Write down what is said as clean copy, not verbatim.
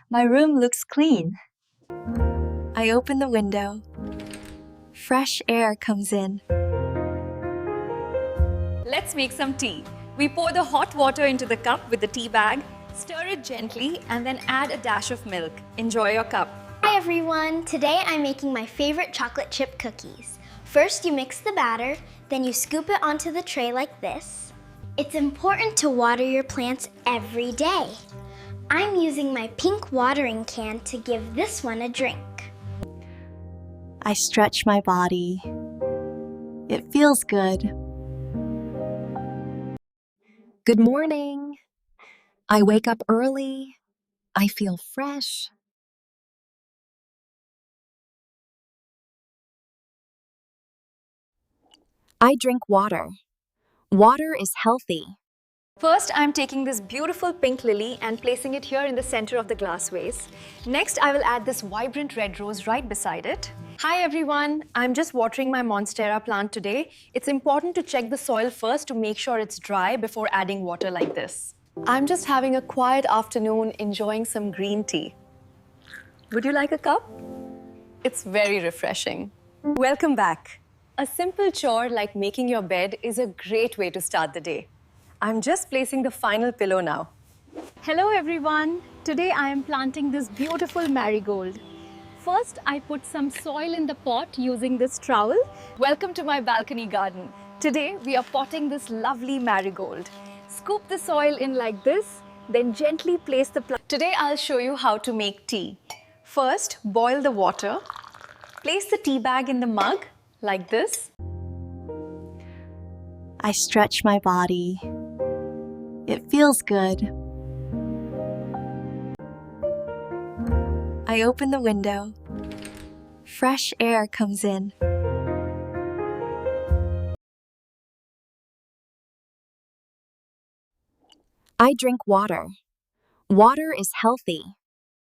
My room looks clean. I open the window. Fresh air comes in. Let's make some tea. We pour the hot water into the cup with the tea bag, stir it gently, and then add a dash of milk. Enjoy your cup. Hi everyone! Today I'm making my favorite chocolate chip cookies. First you mix the batter, then you scoop it onto the tray like this. It's important to water your plants every day. I'm using my pink watering can to give this one a drink. I stretch my body. It feels good. Good morning. I wake up early. I feel fresh. I drink water. Water is healthy. First, I'm taking this beautiful pink lily and placing it here in the center of the glass vase. Next, I will add this vibrant red rose right beside it. Hi everyone, I'm just watering my Monstera plant today. It's important to check the soil first to make sure it's dry before adding water like this. I'm just having a quiet afternoon enjoying some green tea. Would you like a cup? It's very refreshing. Welcome back. A simple chore like making your bed is a great way to start the day. I'm just placing the final pillow now. Hello everyone. Today I am planting this beautiful marigold. First, I put some soil in the pot using this trowel. Welcome to my balcony garden. Today we are potting this lovely marigold. Scoop the soil in like this, then gently place the plant. Today I'll show you how to make tea. First, boil the water. Place the tea bag in the mug like this. I stretch my body. It feels good. I open the window. Fresh air comes in. I drink water. Water is healthy.